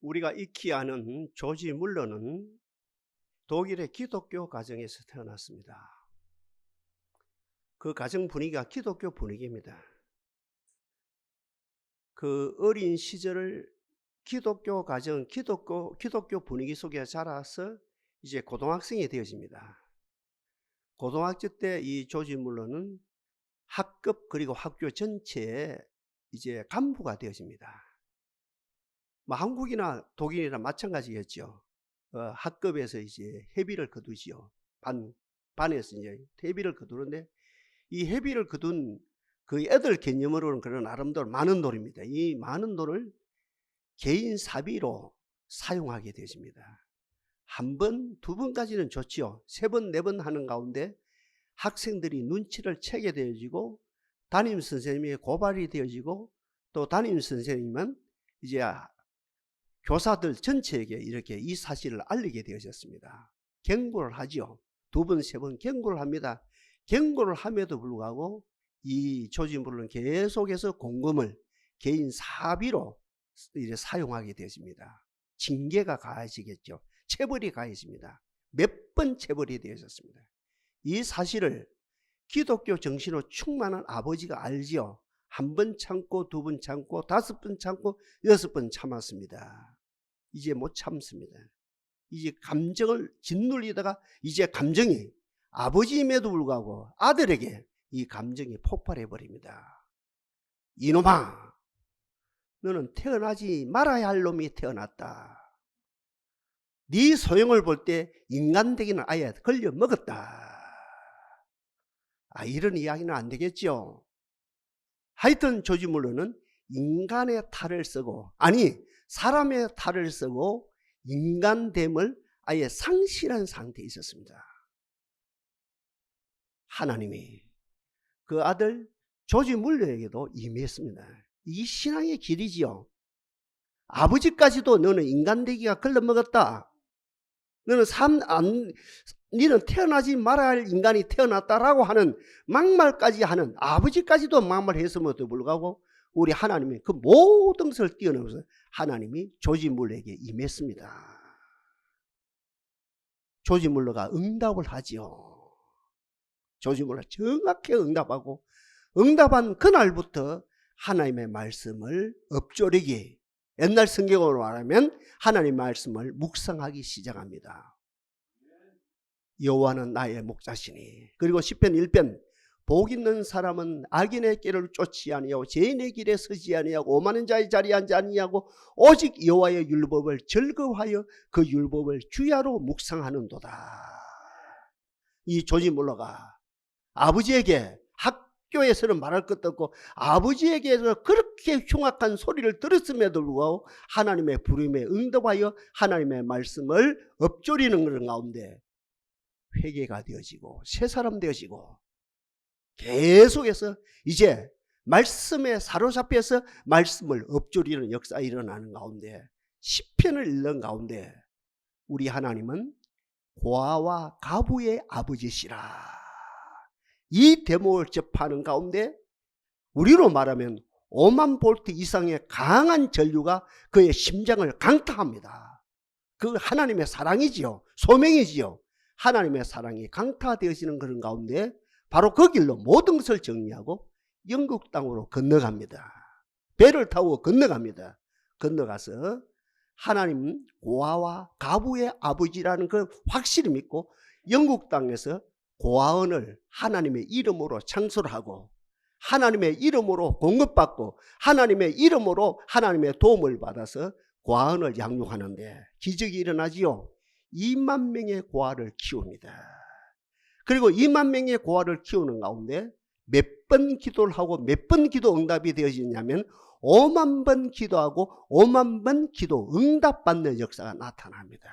우리가 익히 아는 조지 물러는 독일의 기독교 가정에서 태어났습니다. 그 가정 분위기가 기독교 분위기입니다. 그 어린 시절을 기독교 가정, 기독교 분위기 속에 자라서 이제 고등학생이 되어집니다. 고등학교 때 이 조지 물러는 학급 그리고 학교 전체에 이제 간부가 되어집니다. 뭐 한국이나 독일이나 마찬가지겠죠. 학급에서 이제 회비를 거두지요. 반에서 이제 회비를 거두는데 이 회비를 거둔 그 애들 개념으로는 그런 나름대로 많은 돈입니다. 이 많은 돈을 개인 사비로 사용하게 되십니다. 한 번, 두 번까지는 좋지요. 세 번, 네 번 하는 가운데 학생들이 눈치를 채게 되어지고 담임 선생님이 고발이 되어지고 또 담임 선생님은 이제 교사들 전체에게 이렇게 이 사실을 알리게 되어졌습니다. 경고를 하죠. 두 번, 세 번 경고를 합니다. 경고를 함에도 불구하고 이 조지 물러는 계속해서 공금을 개인 사비로 이제 사용하게 되었습니다. 징계가 가해지겠죠. 체벌이 가해집니다. 몇 번 체벌이 되어졌습니다. 이 사실을 기독교 정신으로 충만한 아버지가 알지요. 한 번 참고 두 번 참고 다섯 번 참고 여섯 번 참았습니다. 이제 못 참습니다. 이제 감정을 짓눌리다가 이제 감정이 아버지임에도 불구하고 아들에게 이 감정이 폭발해 버립니다. 이놈아, 너는 태어나지 말아야 할 놈이 태어났다. 네 소용을 볼 때 인간되기는 아예 걸려 먹었다. 이런 이야기는 안 되겠죠. 하여튼 조지 물러는 인간의 탈을 쓰고, 아니 사람의 탈을 쓰고 인간됨을 아예 상실한 상태에 있었습니다. 하나님이 그 아들 조지 물러에게도 임했습니다. 이 신앙의 길이지요. 아버지까지도 너는 인간되기가 걸러먹었다. 너는 태어나지 말아야 할 인간이 태어났다라고 하는 막말까지 하는, 아버지까지도 막말했음에도 불구하고 우리 하나님이 그 모든 것을 뛰어넘어서 하나님이 조지 물러에게 임했습니다. 조지 물러가 응답을 하지요. 조지 물러 정확히 응답하고, 응답한 그날부터 하나님의 말씀을 엎조리기, 옛날 성경으로 말하면 하나님의 말씀을 묵상하기 시작합니다. 여호와는 나의 목자시니. 그리고 시편 1편 복 있는 사람은 악인의 길을 쫓지 아니하고 죄인의 길에 서지 아니하고 오만한 자의 자리에 앉지 아니하고 오직 여호와의 율법을 즐거워하여 그 율법을 주야로 묵상하는도다. 이 조지 물러가 아버지에게 학교에서는 말할 것도 없고 아버지에게서 그렇게 흉악한 소리를 들었음에도 불구하고 하나님의 부름에 응답하여 하나님의 말씀을 엎조리는 그런 가운데 회개가 되어지고 새 사람 되어지고 계속해서 이제 말씀에 사로잡혀서 말씀을 엎조리는 역사가 일어나는 가운데 시편을 읽는 가운데 우리 하나님은 고아와 가부의 아버지시라. 이 대목을 접하는 가운데 우리로 말하면 5만 볼트 이상의 강한 전류가 그의 심장을 강타합니다. 그 하나님의 사랑이지요. 소명이지요. 하나님의 사랑이 강타되어지는 그런 가운데 바로 그 길로 모든 것을 정리하고 영국 땅으로 건너갑니다. 배를 타고 건너갑니다. 건너가서 하나님 고아와 가부의 아버지라는 그 확실히 믿고 영국 땅에서 고아원을 하나님의 이름으로 창설을 하고 하나님의 이름으로 공급받고 하나님의 이름으로 하나님의 도움을 받아서 고아원을 양육하는데 기적이 일어나지요. 2만 명의 고아를 키웁니다. 그리고 2만 명의 고아를 키우는 가운데 몇 번 기도를 하고 몇 번 기도 응답이 되어지냐면 5만 번 기도하고 5만 번 기도 응답받는 역사가 나타납니다.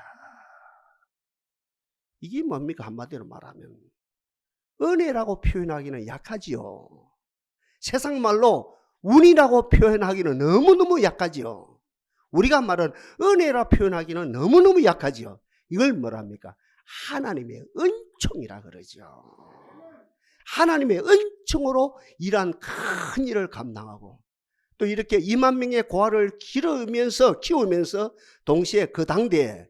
이게 뭡니까? 한마디로 말하면 은혜라고 표현하기는 약하지요. 세상 말로 운이라고 표현하기는 너무너무 약하지요. 우리가 말하는 은혜라 표현하기는 너무너무 약하지요. 이걸 뭐랍니까? 하나님의 은총이라 그러죠. 하나님의 은총으로 이러한 큰 일을 감당하고 또 이렇게 2만 명의 고아를 키우면서 동시에 그 당대에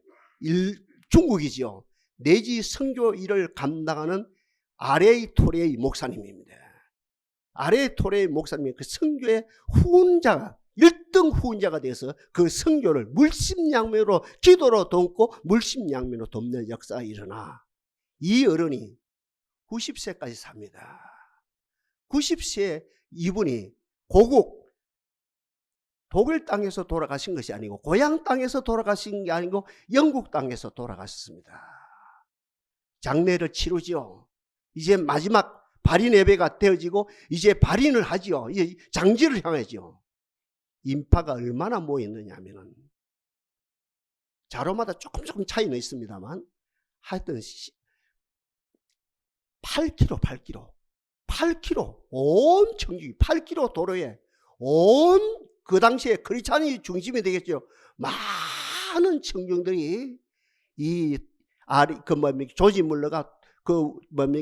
중국이지요. 내지 선교 일을 감당하는 아레이 토레이 목사님입니다. 아레이 토레이 목사님이 그 선교의 후원자가 1등 후원자가 돼서 그 선교를 물심양면으로 기도로 돕고 물심양면으로 돕는 역사가 일어나 이 어른이 90세까지 삽니다. 90세 이분이 고국 독일 땅에서 돌아가신 것이 아니고 고향 땅에서 돌아가신 게 아니고 영국 땅에서 돌아가셨습니다. 장례를 치르죠. 이제 마지막 발인 예배가 되어지고 이제 발인을 하지요. 이제 장지를 향하죠. 인파가 얼마나 모였느냐 하면은 자로마다 조금 차이는 있습니다만 하여튼 8km 엄청 8km 도로에 온 그 당시에 크리스찬이 중심이 되겠죠. 많은 청중들이 조지 물러가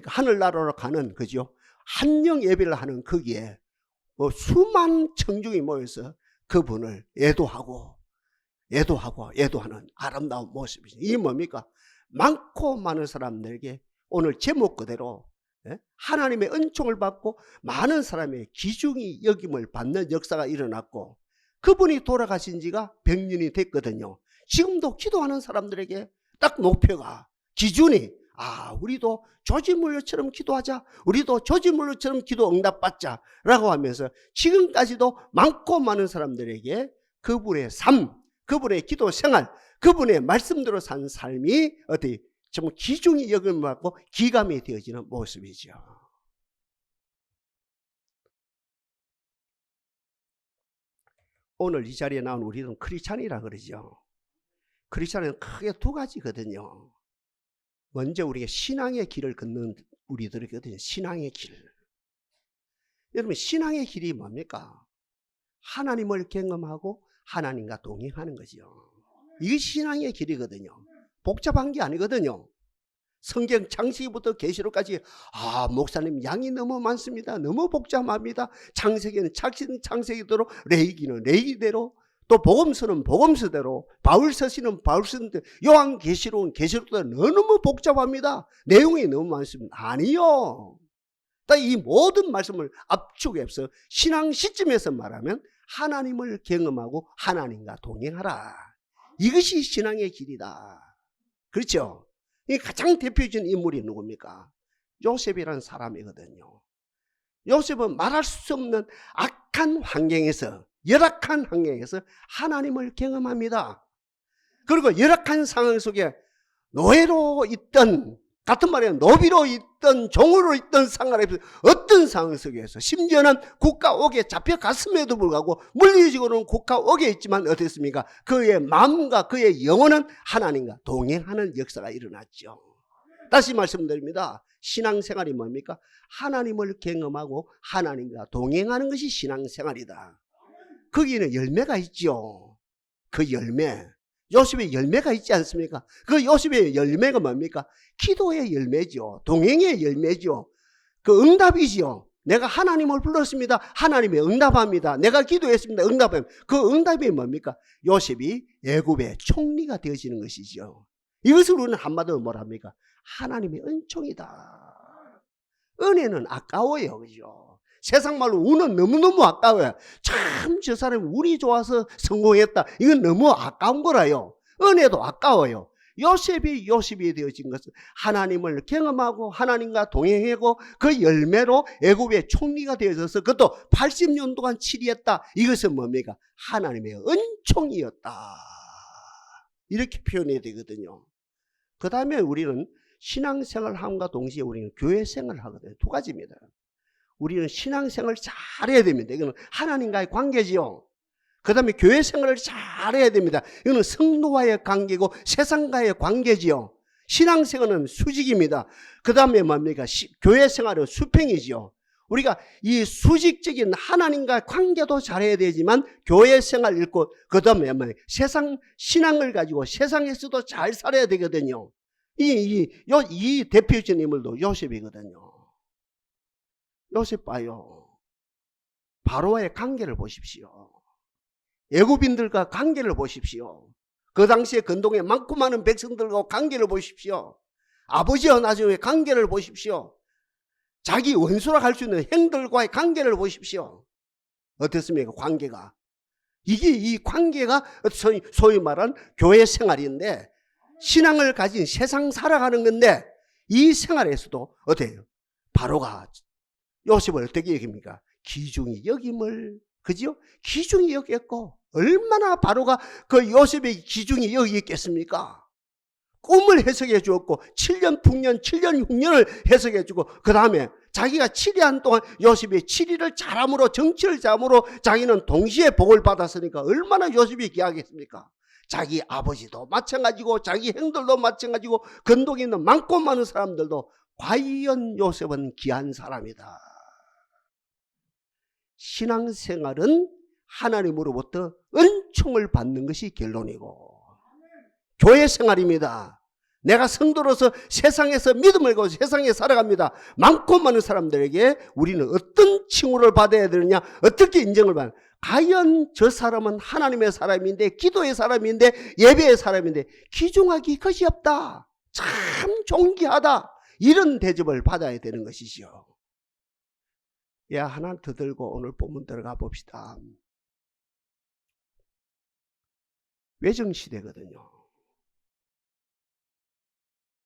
하늘나라로 가는 그죠. 한영 예배를 하는 거기에 수많은 청중이 모여서 그분을 애도하는 아름다운 모습이죠. 이게 뭡니까? 많고 많은 사람들에게 오늘 제목 그대로 하나님의 은총을 받고 많은 사람의 기중이 여김을 받는 역사가 일어났고 그분이 돌아가신 지가 100년이 됐거든요. 지금도 기도하는 사람들에게 딱 목표가 기준이 우리도 조지 물러처럼 기도하자. 우리도 조지 물러처럼 기도 응답받자 라고 하면서 지금까지도 많고 많은 사람들에게 그분의 삶, 그분의 기도 생활, 그분의 말씀대로 산 삶이 어떻게 좀 기중이 여김을 받고 기감이 되어지는 모습이죠. 오늘 이 자리에 나온 우리는 크리스찬이라 그러죠. 크리스찬은 크게 두 가지거든요. 먼저 우리가 신앙의 길을 걷는 우리들이거든요. 신앙의 길. 여러분 신앙의 길이 뭡니까? 하나님을 경험하고 하나님과 동행하는 거죠. 이게 신앙의 길이거든요. 복잡한 게 아니거든요. 성경 창세기부터 계시록까지 목사님 양이 너무 많습니다. 너무 복잡합니다. 창세기는 창세기대로, 레위기는 레위기대로, 또 복음서는 복음서대로, 바울서시는 바울서대로, 요한계시록은 계시록대로 너무 복잡합니다. 내용이 너무 많습니다. 아니요. 이 모든 말씀을 압축해서 신앙 시점에서 말하면 하나님을 경험하고 하나님과 동행하라. 이것이 신앙의 길이다. 그렇죠? 이 가장 대표적인 인물이 누굽니까? 요셉이라는 사람이거든요. 요셉은 말할 수 없는 악한 환경에서, 열악한 환경에서 하나님을 경험합니다. 그리고 열악한 상황 속에 노예로 있던, 같은 말이에요. 노비로 있던, 종으로 있던 상황에서 어떤 상황 속에서 심지어는 국가옥에 잡혀갔음에도 불구하고 물리적으로는 국가옥에 있지만 어땠습니까? 그의 마음과 그의 영혼은 하나님과 동행하는 역사가 일어났죠. 다시 말씀드립니다. 신앙생활이 뭡니까? 하나님을 경험하고 하나님과 동행하는 것이 신앙생활이다. 거기는 열매가 있죠. 그 열매. 요셉의 열매가 있지 않습니까? 그 요셉의 열매가 뭡니까? 기도의 열매죠. 동행의 열매죠. 그 응답이죠. 내가 하나님을 불렀습니다. 하나님이 응답합니다. 내가 기도했습니다. 응답합니다. 그 응답이 뭡니까? 요셉이 애굽의 총리가 되어지는 것이죠. 이것을 우리는 한마디로 뭐랍니까? 하나님의 은총이다. 은혜는 아까워요. 그죠? 세상 말로 운은 너무너무 아까워요. 참 저 사람이 운이 좋아서 성공했다. 이건 너무 아까운 거라요. 은혜도 아까워요. 요셉이 되어진 것은 하나님을 경험하고 하나님과 동행하고 그 열매로 애굽의 총리가 되어져서 그것도 80년 동안 치리했다. 이것은 뭡니까? 하나님의 은총이었다. 이렇게 표현해야 되거든요. 그 다음에 우리는 신앙생활함과 동시에 우리는 교회생활을 하거든요. 두 가지입니다. 우리는 신앙생활을 잘해야 됩니다. 이거는 하나님과의 관계지요. 그 다음에 교회생활을 잘해야 됩니다. 이거는 성도와의 관계고 세상과의 관계지요. 신앙생활은 수직입니다. 그 다음에 뭡니까? 교회생활은 수평이지요. 우리가 이 수직적인 하나님과 관계도 잘해야 되지만 교회생활 읽고 그 다음에 세상 신앙을 가지고 세상에서도 잘 살아야 되거든요. 이 대표적인 인물도 요셉이거든요. 요셉 봐요. 바로와의 관계를 보십시오. 애굽인들과 관계를 보십시오. 그 당시에 근동에 많고 많은 백성들과 관계를 보십시오. 아버지와 나중에 관계를 보십시오. 자기 원수라 할 수 있는 형들과의 관계를 보십시오. 어떻습니까? 관계가. 이 관계가 소위 말한 교회 생활인데, 신앙을 가진 세상 살아가는 건데, 이 생활에서도 어때요? 바로가 요셉을 어떻게 여깁니까? 귀중히 여김을, 그죠? 귀중히 여겼고, 얼마나 바로가 그 요셉의 귀중히 여기겠습니까? 꿈을 해석해 주었고 7년 풍년 7년 흉년을 해석해 주고, 그 다음에 자기가 7년 동안 요셉이 7일을 잘함으로, 정치를 잘함으로 자기는 동시에 복을 받았으니까 얼마나 요셉이 귀하겠습니까? 자기 아버지도 마찬가지고 자기 형들도 마찬가지고 근동에 있는 많고 많은 사람들도 과연 요셉은 귀한 사람이다. 신앙생활은 하나님으로부터 은총을 받는 것이 결론이고, 교회 생활입니다. 내가 성도로서 세상에서 믿음을 가지고 세상에 살아갑니다. 많고 많은 사람들에게 우리는 어떤 칭호를 받아야 되느냐, 어떻게 인정을 받느냐. 과연 저 사람은 하나님의 사람인데, 기도의 사람인데, 예배의 사람인데 귀중하기 것이 없다, 참 존귀하다, 이런 대접을 받아야 되는 것이지요. 예, 하나 더 들고 오늘 본문 들어가 봅시다. 외정시대거든요.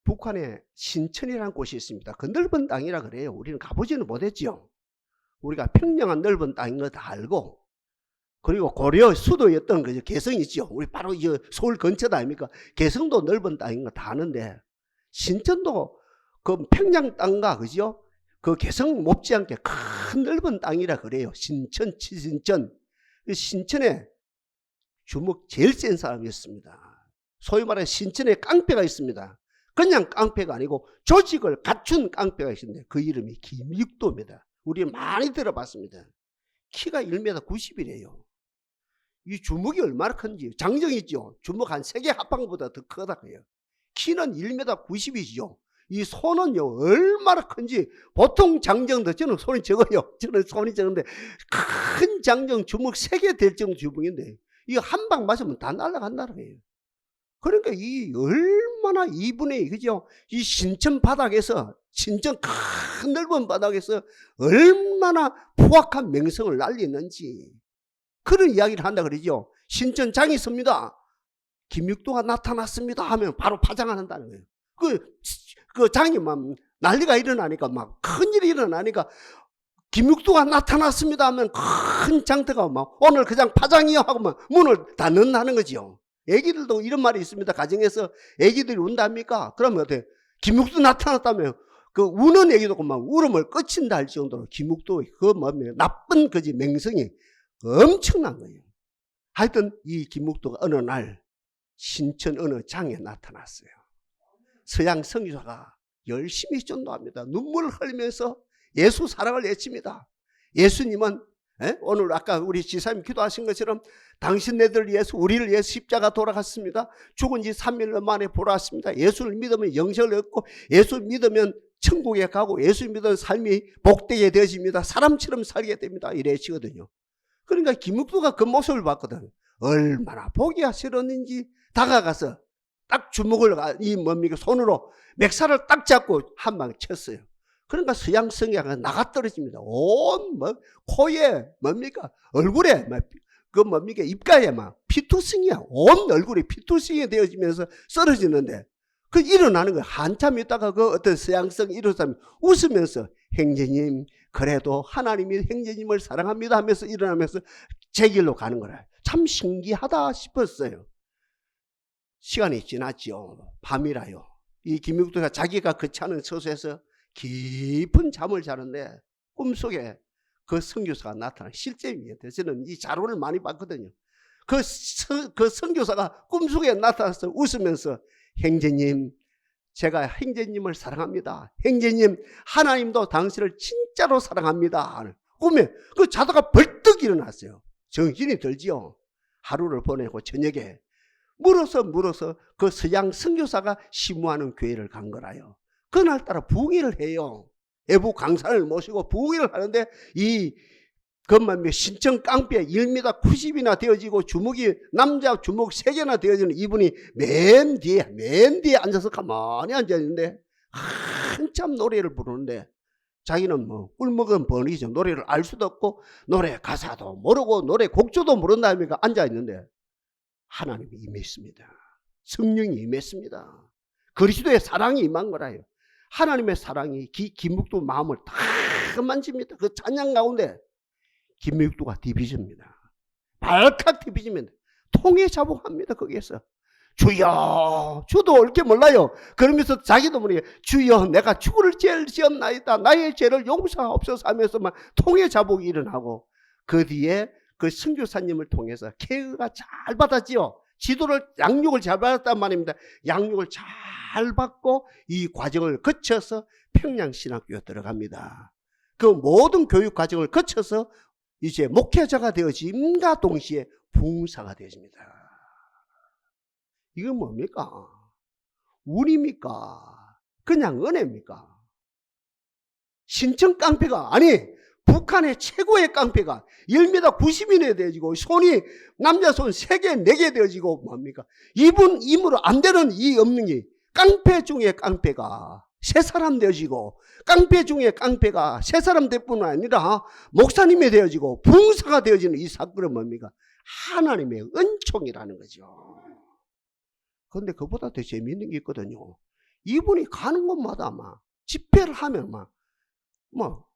북한에 신천이라는 곳이 있습니다. 그 넓은 땅이라 그래요. 우리는 가보지는 못했죠. 우리가 평양한 넓은 땅인 거 다 알고, 그리고 고려 수도였던 그 개성 있죠. 우리 바로 서울 근처다 아닙니까? 개성도 넓은 땅인 거 다 아는데, 신천도 그 평양 땅과 그죠? 그 개성 못지않게 큰 넓은 땅이라 그래요. 신천, 치신천. 신천에 주먹 제일 센 사람이었습니다. 소위 말해 신천에 깡패가 있습니다. 그냥 깡패가 아니고 조직을 갖춘 깡패가 있는데 그 이름이 김육도입니다. 우리 많이 들어봤습니다. 키가 1m 90이래요. 이 주먹이 얼마나 큰지 장정 있죠. 주먹 한 3개 합방보다 더 크다고요. 키는 1m 90이죠. 이 손은요 얼마나 큰지, 보통 장정도, 저는 손이 적어요. 저는 손이 적은데 큰 장정 주먹 3개 될 정도 주먹인데 이거 한 방 맞으면 다 날아간다는 거예요. 그러니까 이 얼마나 이분의, 그죠? 이 신천 바닥에서, 신천 큰 넓은 바닥에서 얼마나 포악한 명성을 날리는지 그런 이야기를 한다 그러죠. 신천장이 있습니다. 김육도가 나타났습니다 하면 바로 파장을 한다는 거예요. 그 장이 막 난리가 일어나니까, 막 큰일이 일어나니까 김육도가 나타났습니다 하면 큰 장터가 막 오늘 그냥 파장이요 하고 막 문을 닫는다는 거죠. 애기들도 이런 말이 있습니다. 가정에서 애기들이 운답니까? 그러면 어때? 김육도 나타났다면 그 우는 애기도 막 울음을 끝친다 할 정도로 김육도의 그 나쁜 거지 명성이 엄청난 거예요. 하여튼 이 김육도가 어느 날 신천 어느 장에 나타났어요. 서양 선교사가 열심히 전도합니다. 눈물을 흘리면서 예수 사랑을 외칩니다. 예수님은 오늘 아까 우리 지사님 기도하신 것처럼 당신네들 위해서, 우리를 위해서 십자가 돌아갔습니다. 죽은 지 3일 만에 보러 왔습니다. 예수를 믿으면 영생을 얻고, 예수 믿으면 천국에 가고, 예수 믿으면 삶이 복되게 되어집니다. 사람처럼 살게 됩니다. 이래시거든요. 그러니까 김육도가 그 모습을 봤거든. 얼마나 보기 싫었는지 다가가서 딱 주먹을, 손으로 맥살을 딱 잡고 한 방 쳤어요. 그러니까 서양 성경가 나가 떨어집니다. 코에 얼굴에 입가에 막 피투성이야. 온 얼굴이 피투성이 되어지면서 쓰러지는데, 그 일어나는 거예요. 한참 있다가 그 어떤 서양성 이런 사람이 웃으면서 형제님, 그래도 하나님이 형제님을 사랑합니다 하면서 일어나면서 제 길로 가는 거라. 참 신기하다 싶었어요. 시간이 지났죠. 밤이라요. 이 김육도가 자기가 거처하는 처소에서 깊은 잠을 자는데 꿈속에 그 선교사가 나타나, 실제입니다. 저는 이 자료를 많이 봤거든요. 그 선교사가 꿈속에 나타나서 웃으면서 형제님, 제가 형제님을 사랑합니다. 형제님, 하나님도 당신을 진짜로 사랑합니다. 꿈에 그 자다가 벌떡 일어났어요. 정신이 들지요. 하루를 보내고 저녁에 물어서 그 서양 선교사가 심무하는 교회를 간 거라요. 그날따라 부흥회를 해요. 애부 강사를 모시고 부흥회를 하는데 이 그만 신청 깡패 1m 90이나 되어지고 주먹이 남자 주먹 3개나 되어지는 이분이 맨 뒤에 앉아서 가만히 앉아있는데 한참 노래를 부르는데 자기는 뭐 꿀먹은 번이죠. 노래를 알 수도 없고 노래 가사도 모르고 노래 곡조도 모른다니까 앉아있는데 하나님이 임했습니다. 성령이 임했습니다. 그리스도의 사랑이 임한 거라요. 하나님의 사랑이 김묵도 마음을 다 만집니다. 그 찬양 가운데 김묵도가 디비집니다. 발칵 디비집니다. 통에 자복합니다. 거기에서 주여, 주도 옳게 몰라요. 그러면서 자기도 모르게 주여, 내가 죽을 죄를 지었나이다. 나의 죄를 용서하옵소서 하면서만 통에 자복이 일어나고 그 뒤에 그 선교사님을 통해서 케어가 잘 받았지요. 지도를 양육을 잘 받았단 말입니다. 양육을 잘 받고 이 과정을 거쳐서 평양신학교에 들어갑니다. 그 모든 교육 과정을 거쳐서 이제 목회자가 되어짐과 동시에 부흥사가 되어집니다. 이건 뭡니까? 운입니까? 그냥 은혜입니까? 신청 깡패가 아니 북한의 최고의 깡패가 1m 90이나 되어지고 손이 남자 손 3개 4개 되어지고 뭡니까? 이분 힘으로 안 되는 이 없는이 깡패 중에 깡패가 세 사람 되어지고 깡패 중에 깡패가 세 사람 될 뿐 아니라 목사님이 되어지고 부흥사가 되어지는 이 사건은 뭡니까? 하나님의 은총이라는 거죠. 그런데 그보다 더 재미있는 게 있거든요. 이분이 가는 곳마다 막 집회를 하면 막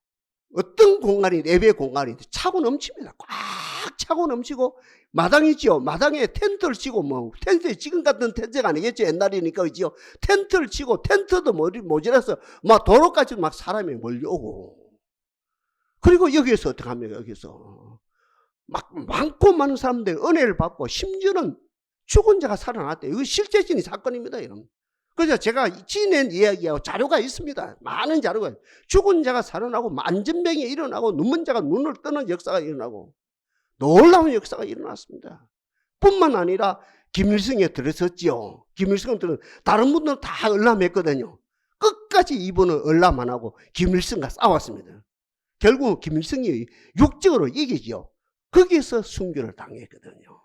어떤 공간이 예배 공간이 차고 넘칩니다. 꽉 차고 넘치고 마당이지요. 마당에 텐트를 치고 텐트에 지금 같은 텐트가 아니겠죠. 옛날이니까 그죠. 텐트를 치고 텐트도 모자라서 막 도로까지 막 사람이 몰려오고 그리고 여기에서 어떻게 합니까? 여기서 막 많고 많은 사람들이 은혜를 받고 심지어는 죽은 자가 살아났대. 이거 실제적인 사건입니다. 여러분. 그래서 제가 지낸 이야기하고 자료가 있습니다. 많은 자료가. 죽은 자가 살아나고 안전병이 일어나고 눈먼 자가 눈을 뜨는 역사가 일어나고 놀라운 역사가 일어났습니다. 뿐만 아니라 김일성에 들어섰지요. 김일성은 다른 분들은 다 얼람했거든요. 끝까지 이분은 얼람 안 하고 김일성과 싸웠습니다. 결국 김일성이 육적으로 이기지요. 거기에서 순교를 당했거든요.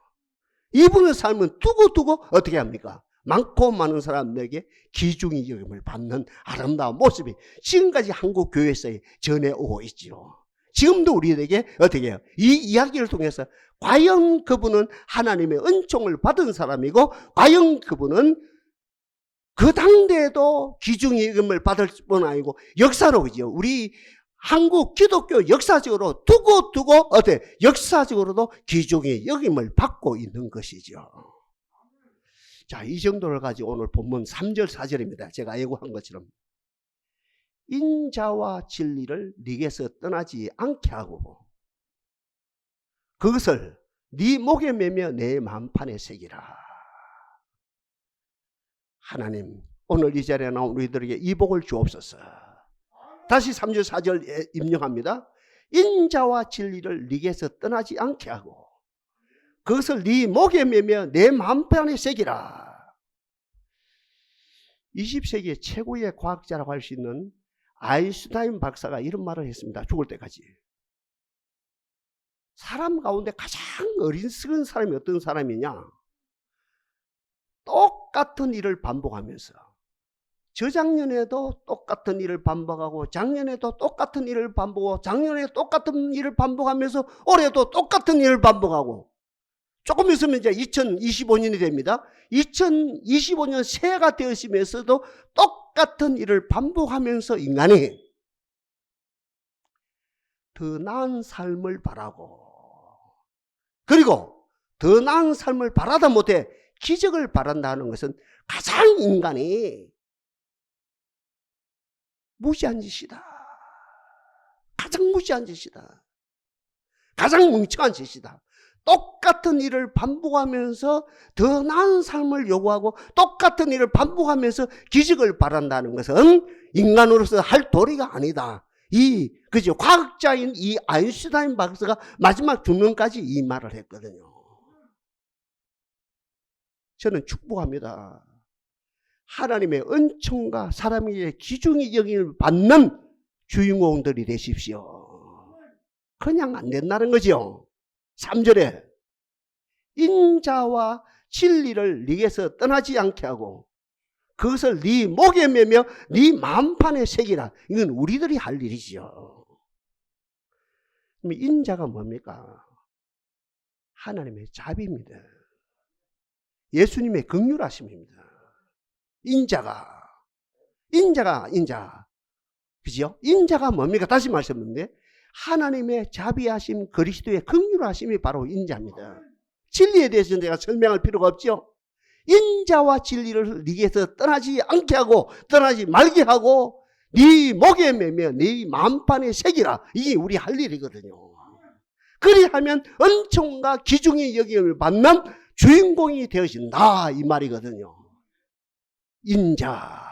이분의 삶은 두고두고 어떻게 합니까? 많고 많은 사람들에게 귀중히 여김을 받는 아름다운 모습이 지금까지 한국 교회에서 전해오고 있지요. 지금도 우리에게 어떻게 해요? 이 이야기를 통해서 과연 그분은 하나님의 은총을 받은 사람이고 과연 그분은 그 당대에도 귀중히 여김을 받을 뿐 아니고 역사로 그죠. 우리 한국 기독교 역사적으로 두고 어때? 역사적으로도 귀중히 여김을 받고 있는 것이죠. 자, 이 정도를 가지고 오늘 본문 3절 4절입니다. 제가 예고한 것처럼 인자와 진리를 네게서 떠나지 않게 하고 그것을 네 목에 매며 내 만판에 새기라. 하나님, 오늘 이 자리에 나온 우리들에게 이 복을 주옵소서. 다시 3절 4절 입력합니다. 인자와 진리를 네게서 떠나지 않게 하고 그것을 네 목에 매며 내 만판에 새기라. 20세기의 최고의 과학자라고 할 수 있는 아인슈타인 박사가 이런 말을 했습니다. 죽을 때까지. 사람 가운데 가장 어리석은 사람이 어떤 사람이냐? 똑같은 일을 반복하면서 저작년에도 똑같은 일을 반복하고 작년에도 똑같은 일을 반복하고 작년에 똑같은 일을 반복하면서 올해도 똑같은 일을 반복하고 조금 있으면 이제 2025년이 됩니다. 2025년 새해가 되었으면서도 똑같은 일을 반복하면서 인간이 더 나은 삶을 바라고 그리고 더 나은 삶을 바라다 못해 기적을 바란다는 것은 가장 인간이 무시한 짓이다. 가장 무시한 짓이다. 가장 멍청한 짓이다. 똑같은 일을 반복하면서 더 나은 삶을 요구하고 똑같은 일을 반복하면서 기적을 바란다는 것은 인간으로서 할 도리가 아니다. 그죠? 과학자인 이 아인슈타인 박사가 마지막 죽는까지 이 말을 했거든요. 저는 축복합니다. 하나님의 은총과 사람에게 귀중히 여김을 받는 주인공들이 되십시오. 그냥 안 된다는 거죠. 3절에 인자와 진리를 네게서 떠나지 않게 하고 그것을 네 목에 매며 네 마음판에 새기라. 이건 우리들이 할 일이죠. 그럼 인자가 뭡니까? 하나님의 자비입니다. 예수님의 긍휼하심입니다. 인자. 그죠? 인자가 뭡니까? 다시 말씀드리는데 하나님의 자비하심, 그리스도의 긍휼하심이 바로 인자입니다. 진리에 대해서는 제가 설명할 필요가 없죠. 인자와 진리를 네게서 떠나지 않게 하고 떠나지 말게 하고 네 목에 매며 네 마음판에 새기라. 이게 우리 할 일이거든요. 그리하면 은총과 기중의 여김을 받는 주인공이 되어진다 이 말이거든요. 인자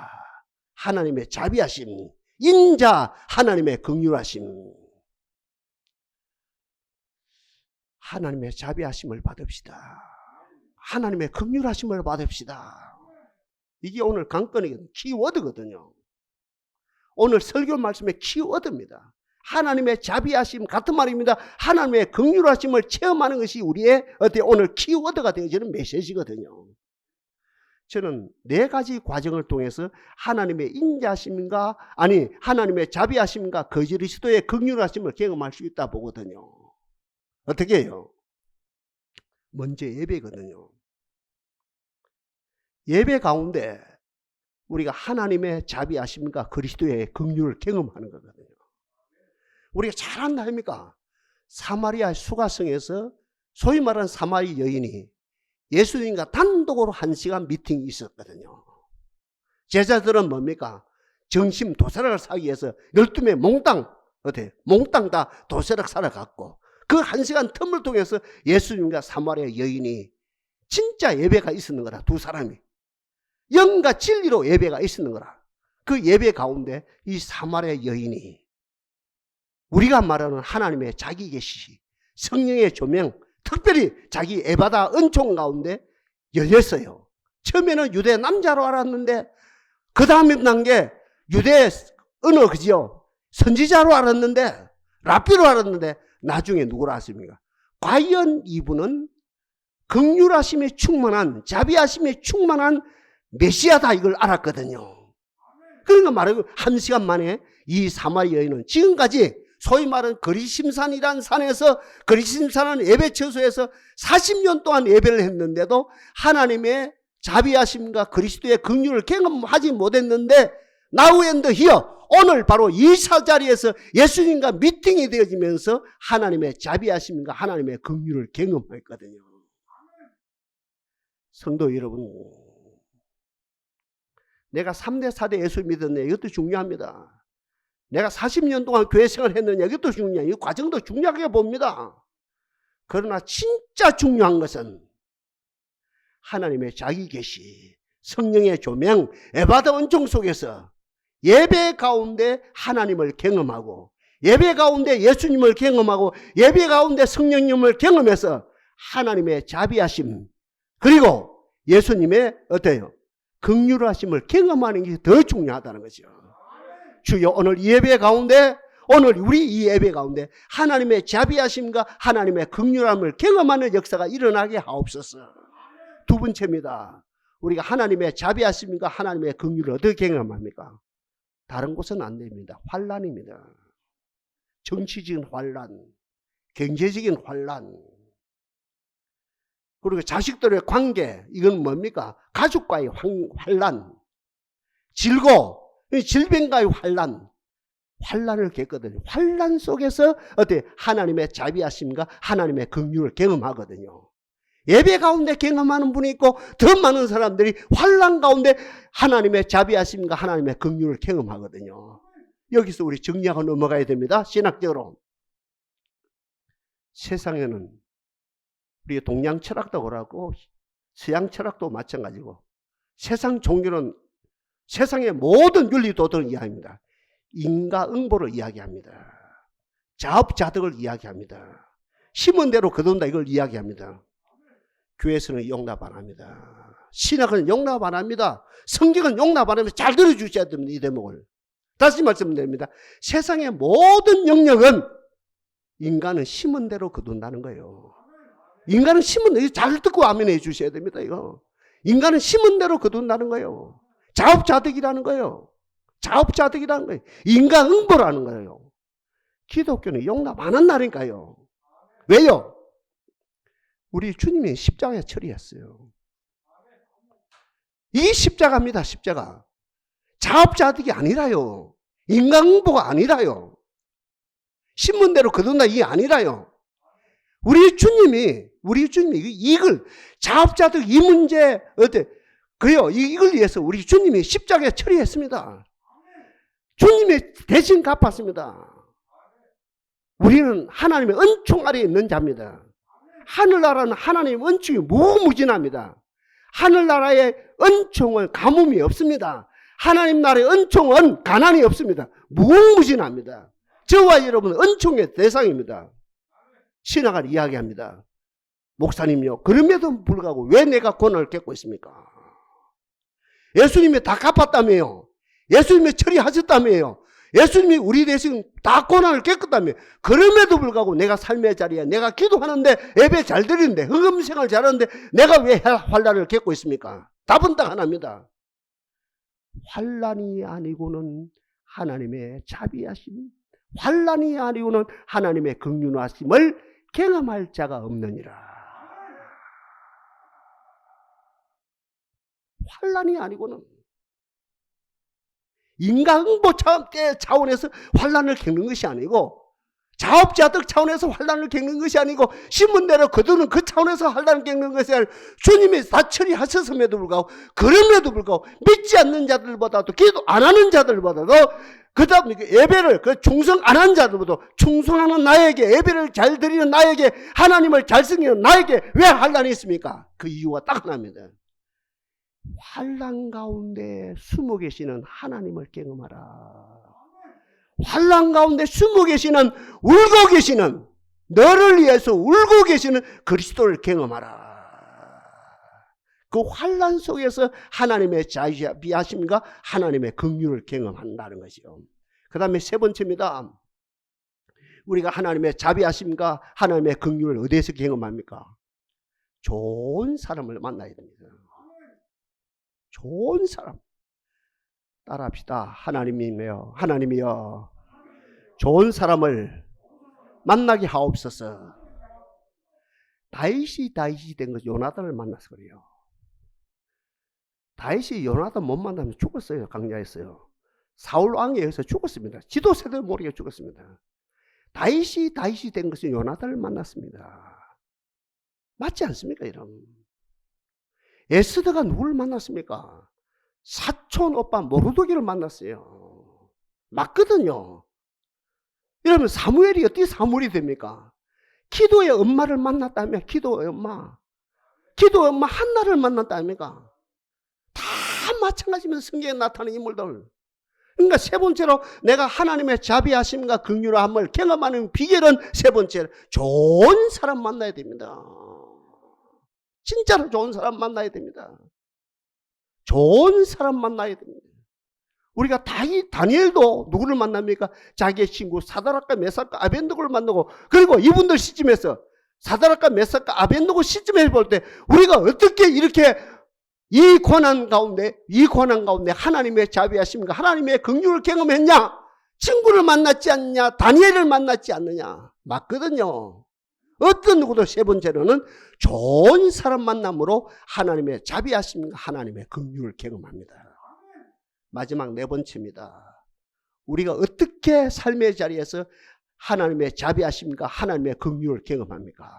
하나님의 자비하심, 인자 하나님의 긍휼하심. 하나님의 자비하심을 받읍시다. 하나님의 긍휼하심을 받읍시다. 이게 오늘 강건의 키워드거든요. 오늘 설교 말씀의 키워드입니다. 하나님의 자비하심 같은 말입니다. 하나님의 긍휼하심을 체험하는 것이 우리의 오늘 키워드가 되어지는 메시지거든요. 저는 4가지 과정을 통해서 하나님의 인자하심인가 아니 하나님의 자비하심인가 그리스도의 긍휼하심을 경험할 수 있다 보거든요. 어떻게 해요? 먼저 예배거든요. 예배 가운데 우리가 하나님의 자비하심과 그리스도의 긍휼을 경험하는 거거든요. 우리가 잘 안다 아닙니까? 사마리아 수가성에서 소위 말하는 사마리 여인이 예수님과 단독으로 1시간 미팅이 있었거든요. 제자들은 뭡니까? 정심 도시락을 사기 위해서 12명 몽땅 다 도시락 사러 갔고 그 1시간 틈을 통해서 예수님과 사마리아 여인이 진짜 예배가 있었는 거라. 두 사람이 영과 진리로 예배가 있었는 거라. 그 예배 가운데 이 사마리아 여인이 우리가 말하는 하나님의 자기 계시 성령의 조명 특별히 자기 에바다 은총 가운데 열렸어요. 처음에는 유대 남자로 알았는데 그 다음에 단계 유대 언어 그지요 선지자로 알았는데 랍비로 알았는데 나중에 누구로 알았습니까? 과연 이분은 긍휼하심에 충만한 자비하심에 충만한 메시아다 이걸 알았거든요. 그러니까 말하고 1시간 만에 이 사마리아 여인은 지금까지 소위 말하는 거리심산이라는 산에서 거리심산은 예배 처소에서 40년 동안 예배를 했는데도 하나님의 자비하심과 그리스도의 긍휼을 경험하지 못했는데 Now and here 오늘 바로 이 자리에서 예수님과 미팅이 되어지면서 하나님의 자비하심과 하나님의 긍휼을 경험했거든요. 성도 여러분, 내가 3대 4대 예수 믿었네 이것도 중요합니다. 내가 40년 동안 교회 생활을 했느냐 이것도 중요해요. 이 과정도 중요하게 봅니다. 그러나 진짜 중요한 것은 하나님의 자기 계시, 성령의 조명, 에바다 은총 속에서 예배 가운데 하나님을 경험하고 예배 가운데 예수님을 경험하고 예배 가운데 성령님을 경험해서 하나님의 자비하심 그리고 예수님의 어때요? 긍휼하심을 경험하는 게 더 중요하다는 거죠. 주여 오늘 이 예배 가운데 오늘 우리 이 예배 가운데 하나님의 자비하심과 하나님의 긍휼함을 경험하는 역사가 일어나게 하옵소서. 두 번째입니다. 우리가 하나님의 자비하심과 하나님의 긍휼을 어떻게 경험합니까? 다른 곳은 안 됩니다. 환난입니다. 정치적인 환난, 경제적인 환난, 그리고 자식들의 관계, 이건 뭡니까? 가족과의 환난, 질병과의 환난을 겪거든요. 환난 속에서 하나님의 자비하심과 하나님의 긍휼을 경험하거든요. 예배 가운데 경험하는 분이 있고 더 많은 사람들이 환난 가운데 하나님의 자비하심과 하나님의 긍휼을 경험하거든요. 여기서 우리 정리하고 넘어가야 됩니다. 신학적으로 세상에는 우리 동양 철학도 그렇고 서양 철학도 마찬가지고 세상 종교는 세상의 모든 윤리 도덕을 이야기합니다. 인과응보를 이야기합니다. 자업자득을 이야기합니다. 심은 대로 거둔다 이걸 이야기합니다. 교회에서는 용납 안 합니다. 신학은 용납 안 합니다. 성경은 용납 안 합니다. 잘 들어주셔야 됩니다. 이 대목을. 다시 말씀드립니다. 세상의 모든 영역은 인간은 심은 대로 거둔다는 거예요. 인간은 심은 대로, 잘 듣고 아멘 해 주셔야 됩니다. 이거. 인간은 심은 대로 거둔다는 거예요. 자업자득이라는 거예요. 자업자득이라는 거예요. 인간응보라는 거예요. 기독교는 용납 안 한다니까요. 왜요? 우리 주님이 십자가에 처리했어요. 이 십자가입니다. 십자가. 자업자득이 아니라요. 인간응보가 아니라요. 신문대로 거둔다 이게 아니라요. 우리 주님이 이걸 자업자득 이 문제 어때? 그요 이걸 위해서 우리 주님이 십자가에 처리했습니다. 주님이 대신 갚았습니다. 우리는 하나님의 은총 아래에 있는 자입니다. 하늘나라는 하나님의 은총이 무궁무진합니다. 하늘나라의 은총은 가뭄이 없습니다. 하나님 나라의 은총은 가난이 없습니다. 무궁무진합니다. 저와 여러분은 은총의 대상입니다. 신학을 이야기합니다. 목사님요, 그럼에도 불구하고 왜 내가 고난을 겪고 있습니까? 예수님이 다 갚았다며요. 예수님이 처리하셨다며요. 예수님이 우리 대신 다 고난을 겪었다며. 그럼에도 불구하고 내가 삶의 자리에 내가 기도하는데 예배 잘 드리는데 헌금생활 잘하는데 내가 왜 환난을 겪고 있습니까? 답은 딱 하나입니다. 환난이 아니고는 하나님의 자비하심, 환난이 아니고는 하나님의 긍휼하심을 경험할 자가 없느니라. 환난이 아니고는 인간응보 차원에서 환난을 겪는 것이 아니고, 자업자득 차원에서 환난을 겪는 것이 아니고, 신문대로 거두는 그 차원에서 환난을 겪는 것이 아니고, 주님이 다 처리하셨음에도 불구하고, 그럼에도 불구하고 믿지 않는 자들보다도, 기도 안 하는 자들보다도, 그 다음 예배를 충성 안 한 자들보다도 충성하는 나에게, 예배를 잘 드리는 나에게, 하나님을 잘 섬기는 나에게 왜 환난이 있습니까? 그 이유가 딱 하나입니다. 환난 가운데 숨어 계시는 하나님을 경험하라. 환난 가운데 숨어 계시는, 울고 계시는, 너를 위해서 울고 계시는 그리스도를 경험하라. 그 환난 속에서 하나님의 자비하심과 하나님의 긍휼을 경험한다는 것이요. 그 다음에 세 번째입니다. 우리가 하나님의 자비하심과 하나님의 긍휼을 어디에서 경험합니까? 좋은 사람을 만나야 됩니다. 좋은 사람. 따라합시다. 하나님이여 좋은 사람을 만나게 하옵소서. 다윗이 된 것 요나단을 만나서 그래요. 다윗이 요나단 못 만나면 죽었어요. 강야에서요. 사울 왕에 의해서 죽었습니다. 지도세도 모르게 죽었습니다. 다윗이 된 것은 요나단을 만났습니다. 맞지 않습니까? 이런. 에스더가 누구를 만났습니까? 사촌 오빠 모르도기를 만났어요. 맞거든요. 이러면 사무엘이 어떻게 사무엘이 됩니까? 기도의 엄마를 만났다며. 기도의 엄마 한나를 만났다니까. 다 마찬가지면서 성경에 나타나는 인물들. 그러니까 세 번째로 내가 하나님의 자비하심과 긍휼함을 경험하는 비결은 세 번째로 좋은 사람 만나야 됩니다. 진짜로 좋은 사람 만나야 됩니다. 좋은 사람 만나야 됩니다. 우리가 다니엘도 누구를 만납니까? 자기의 친구 사드락과 메삭과 아벤느고를 만나고, 그리고 이분들 시점에서 사드락과 메삭과 아벤느고 시점에 볼 때 우리가 어떻게 이렇게 이 고난 가운데 하나님의 자비하심과 하나님의 긍휼을 경험했냐? 친구를 만났지 않냐? 다니엘을 만났지 않느냐? 맞거든요. 어떤 누구도 세 번째로는 좋은 사람 만남으로 하나님의 자비하심과 하나님의 긍휼을 경험합니다. 마지막 네 번째입니다. 우리가 어떻게 삶의 자리에서 하나님의 자비하심과 하나님의 긍휼을 경험합니까?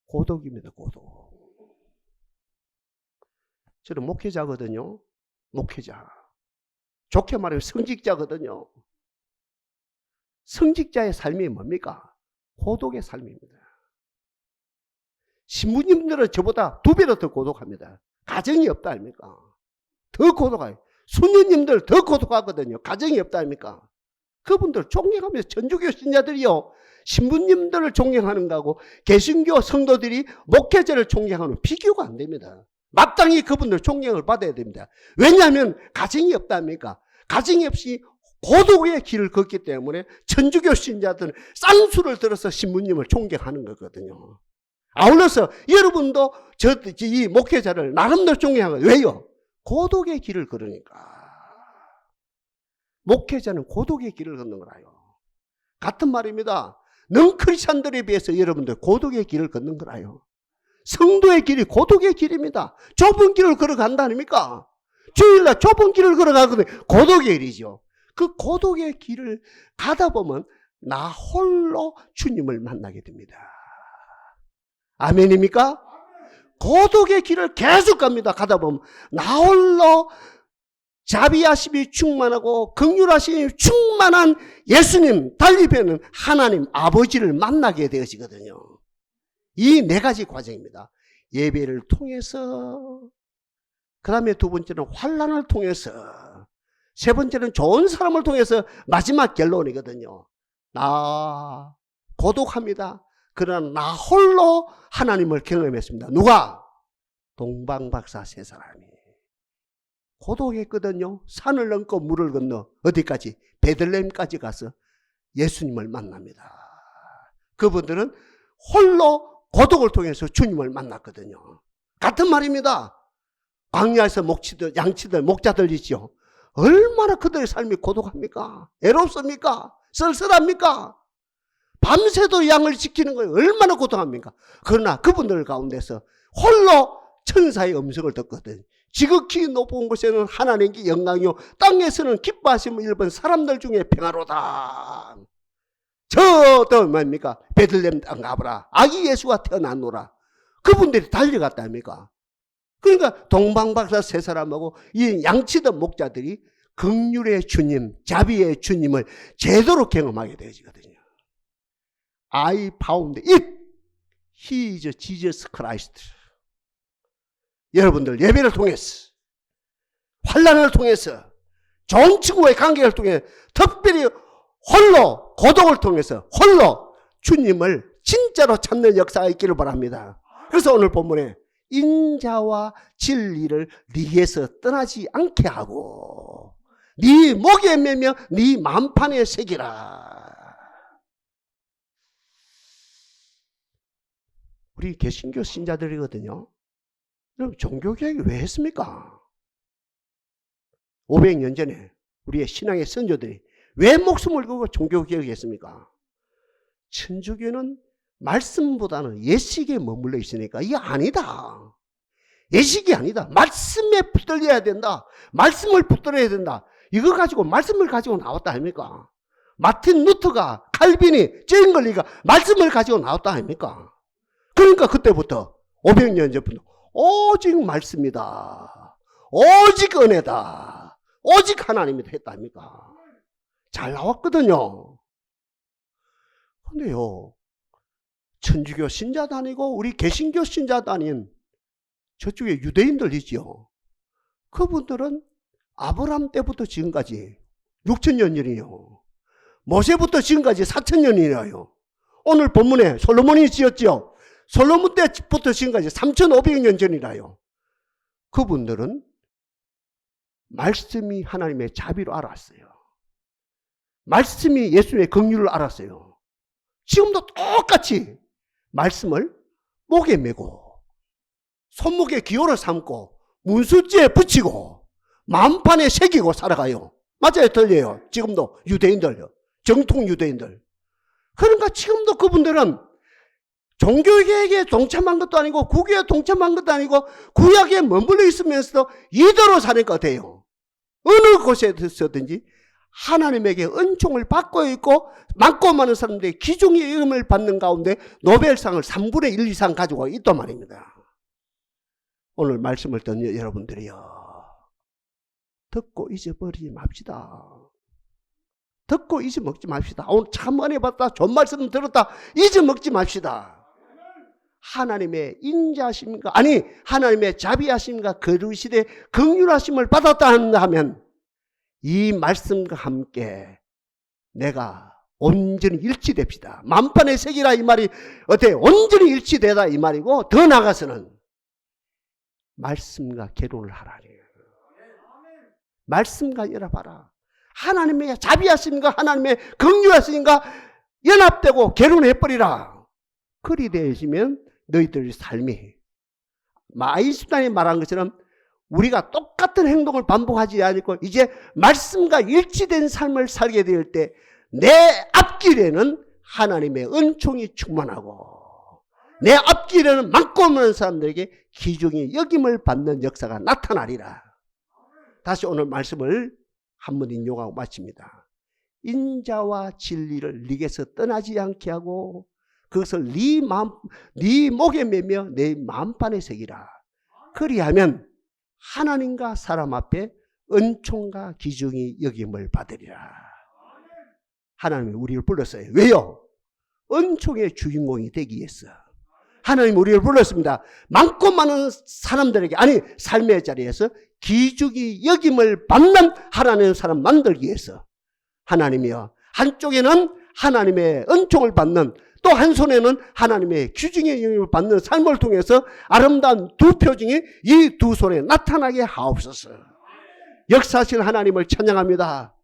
고독입니다. 고독. 저는 목회자거든요. 목회자. 좋게 말하면 성직자거든요. 성직자의 삶이 뭡니까? 고독의 삶입니다. 신부님들은 저보다 2배로 더 고독합니다. 가정이 없다 아닙니까? 더 고독해요. 수녀님들 더 고독하거든요. 가정이 없다 아닙니까? 그분들 존경하면서 전주교 신자들이요, 신부님들을 존경하는 거하고 개신교 성도들이 목회자를 존경하는 비교가 안 됩니다. 마땅히 그분들 존경을 받아야 됩니다. 왜냐하면 가정이 없다 아닙니까? 가정이 없이 고독의 길을 걷기 때문에 천주교 신자들은 쌍수를 들어서 신부님을 존경하는 거거든요. 아울러서 여러분도 이 목회자를 나름대로 존경하는 거예요. 왜요? 고독의 길을 걸으니까. 목회자는 고독의 길을 걷는 거라요. 같은 말입니다. 넌 크리스찬들에 비해서 여러분들 고독의 길을 걷는 거라요. 성도의 길이 고독의 길입니다. 좁은 길을 걸어간다 아닙니까? 주일날 좁은 길을 걸어가거든요. 고독의 길이죠. 그 고독의 길을 가다 보면 나 홀로 주님을 만나게 됩니다. 아멘입니까? 고독의 길을 계속 갑니다. 가다 보면 나 홀로 자비하심이 충만하고 긍휼하심이 충만한 예수님, 달리배는 하나님 아버지를 만나게 되어지거든요. 이 네 가지 과정입니다. 예배를 통해서, 그 다음에 두 번째는 환난을 통해서, 세 번째는 좋은 사람을 통해서 마지막 결론이거든요. 나 고독합니다. 그러나 나 홀로 하나님을 경험했습니다. 누가? 동방박사 세 사람이 고독했거든요. 산을 넘고 물을 건너 어디까지? 베들레헴까지 가서 예수님을 만납니다. 그분들은 홀로 고독을 통해서 주님을 만났거든요. 같은 말입니다. 광야에서 양치들, 목자들 있죠. 얼마나 그들의 삶이 고독합니까? 애롭습니까? 쓸쓸합니까? 밤새도 양을 지키는 거예요. 얼마나 고통합니까? 그러나 그분들 가운데서 홀로 천사의 음성을 듣거든. 지극히 높은 곳에는 하나님께 영광이요 땅에서는 기뻐하심을 입은 사람들 중에 평화로다. 저도 뭡니까? 베들레헴 땅 가보라. 아기 예수가 태어났노라. 그분들이 달려갔답니까? 그러니까 동방박사 세 사람하고 이 양치던 목자들이 긍휼의 주님, 자비의 주님을 제대로 경험하게 되어지거든요. I found it. He is Jesus Christ. 여러분들 예배를 통해서, 환난을 통해서, 좋은 친구와의 관계를 통해, 특별히 홀로 고독을 통해서 홀로 주님을 진짜로 찾는 역사가 있기를 바랍니다. 그래서 오늘 본문에 인자와 진리를 네에서 떠나지 않게 하고 네 목에 매며 네 만판에 새기라. 우리 개신교 신자들이거든요. 여러분 종교개혁을 왜 했습니까? 500년 전에 우리의 신앙의 선조들이 왜 목숨을 걸고 종교개혁을 했습니까? 천주교는 말씀보다는 예식에 머물러 있으니까 이게 아니다. 예식이 아니다. 말씀에 붙들려야 된다. 말씀을 붙들어야 된다. 이거 가지고 말씀을 가지고 나왔다 아닙니까? 마틴 루터가 칼빈이 쟁걸리가 말씀을 가지고 나왔다 아닙니까? 그러니까 그때부터 500년 전부터 오직 말씀이다. 오직 은혜다. 오직 하나님이다 했다 아닙니까? 잘 나왔거든요. 근데요, 천주교 신자도 아니고 우리 개신교 신자도 아닌 저쪽에 유대인들이죠. 그분들은 아브라함 때부터 지금까지 6,000년이요. 모세부터 지금까지 4,000년이에요. 오늘 본문에 솔로몬이 지었죠. 솔로몬 때부터 지금까지 3,500년 전이라요. 그분들은 말씀이 하나님의 자비로 알았어요. 말씀이 예수님의 긍휼을 알았어요. 지금도 똑같이 말씀을 목에 메고 손목에 기호를 삼고 문수지에 붙이고 만판에 새기고 살아가요. 맞아요? 들려요? 지금도 유대인들요. 정통 유대인들. 그러니까 지금도 그분들은 종교개혁에 동참한 것도 아니고 구교에 동참한 것도 아니고 구약에 머물러 있으면서도 이대로 사는 것 같아요. 어느 곳에서든지 하나님에게 은총을 받고 있고 많고 많은 사람들이 기중의 이름을 받는 가운데 노벨상을 3분의 1 이상 가지고 있단 말입니다. 오늘 말씀을 듣는 여러분들이요, 듣고 잊어버리지 맙시다. 듣고 잊어먹지 맙시다. 오늘 참 은혜 받다, 좋은 말씀 들었다, 잊어먹지 맙시다. 하나님의 인자하심과 아니 하나님의 자비하심과 거두시되 긍휼하심을 받았다 하면 이 말씀과 함께 내가 온전히 일치됩시다. 만판의 색이라 이 말이 어때? 온전히 일치되다 이 말이고, 더 나아가서는 말씀과 결혼을 하라니. 말씀과 연합하라. 하나님의 자비하심과 하나님의 긍휼하심과 연합되고 결혼해버리라. 그리 되시면 너희들의 삶이 아인슈타인이 말한 것처럼 우리가 똑같은 행동을 반복하지 않고 이제 말씀과 일치된 삶을 살게 될 때 내 앞길에는 하나님의 은총이 충만하고 내 앞길에는 많고 없는 사람들에게 귀중히 여김을 받는 역사가 나타나리라. 다시 오늘 말씀을 한번 인용하고 마칩니다. 인자와 진리를 네게서 떠나지 않게 하고 그것을 네 목에 매며 내 마음판에 새기라. 그리하면 하나님과 사람 앞에 은총과 귀중히 여김을 받으리라. 하나님이 우리를 불렀어요. 왜요? 은총의 주인공이 되기 위해서. 하나님이 우리를 불렀습니다. 많고 많은 사람들에게, 아니 삶의 자리에서 귀중히 여김을 받는 하나님의 사람 만들기 위해서 하나님이요, 한쪽에는 하나님의 은총을 받는, 또 한 손에는 하나님의 귀중히 여김을 받는 삶을 통해서 아름다운 두 표징이 이 두 손에 나타나게 하옵소서. 역사하신 하나님을 찬양합니다.